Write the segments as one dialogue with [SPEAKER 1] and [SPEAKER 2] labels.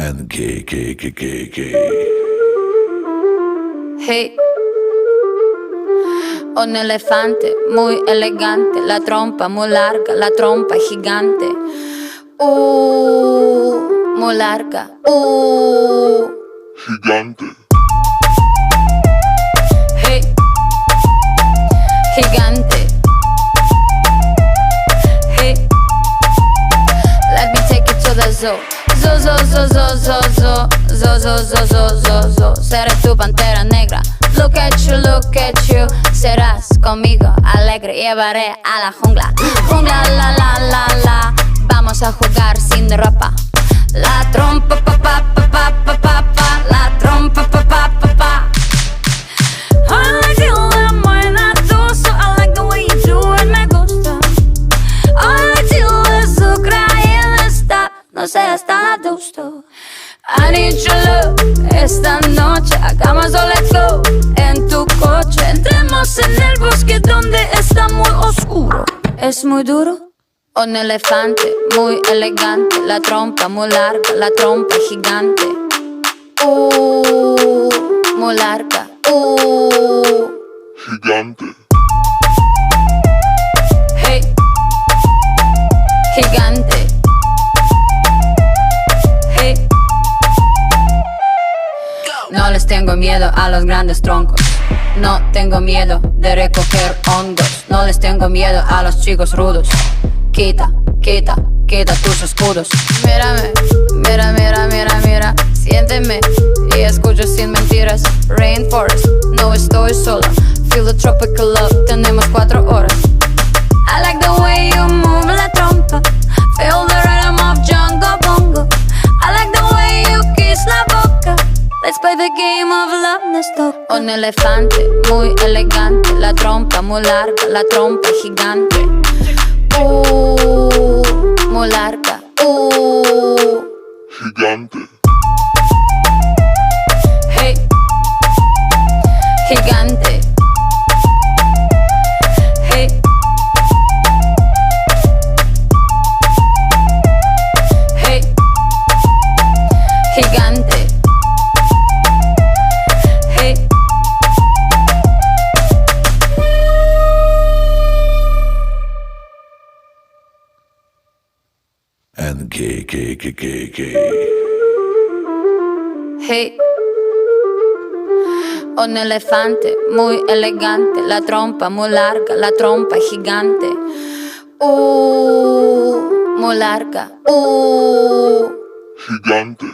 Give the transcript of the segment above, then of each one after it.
[SPEAKER 1] and gay.
[SPEAKER 2] Hey, un elefante muy elegante, la trompa muy larga, la trompa gigante. Muy larga.
[SPEAKER 3] Gigante.
[SPEAKER 2] Hey, gigante. Hey, let me take it to the zoo. Zo. Seré tu pantera negra. Look at you. Serás conmigo alegre. Llevaré a la jungla. Jungla, la. Vamos a jugar sin ropa. La trompa, pa. La trompa, pa. I like you la buena doso. I like the way you do it, me gusta. I like you azúcar y el está. No seas tan adusto. I need your love. Esta noche hagamos all let's go. En tu coche entremos en el bosque donde está muy oscuro. Es muy duro. Un elefante muy elegante, la trompa muy larga, la trompa gigante. Muy larga.
[SPEAKER 3] Gigante.
[SPEAKER 2] Hey, gigante. Hey. No les tengo miedo a los grandes troncos. No tengo miedo de recoger hongos. No les tengo miedo a los chicos rudos. Quita tus escudos. Mírame, mira. Siénteme y escucho sin mentiras. Rainforest, no estoy sola. Feel the tropical love, tenemos 4 horas. I like the way you move la trompa. Feel the rhythm of Jungle Bongo. I like the way you kiss la boca. Let's play the game of love, no stop. Un elefante muy elegante, la trompa muy larga, la trompa gigante. Muy larga.
[SPEAKER 3] Gigante.
[SPEAKER 2] Hey, gigante. Hey, hey, gigante. Hey.
[SPEAKER 1] And gay.
[SPEAKER 2] Hey, un elefante muy elegante, la trompa muy larga, la trompa gigante. Muy larga.
[SPEAKER 3] Gigante.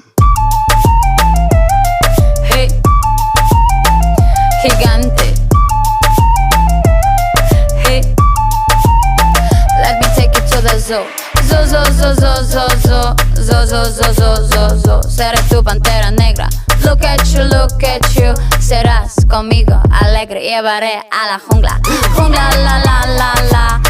[SPEAKER 2] Hey, gigante. Hey, let me take it to the zoo. Zo. Seré tu pantera negra. Look at you. Serás conmigo alegre. Llevaré a la jungla. Jungla, la.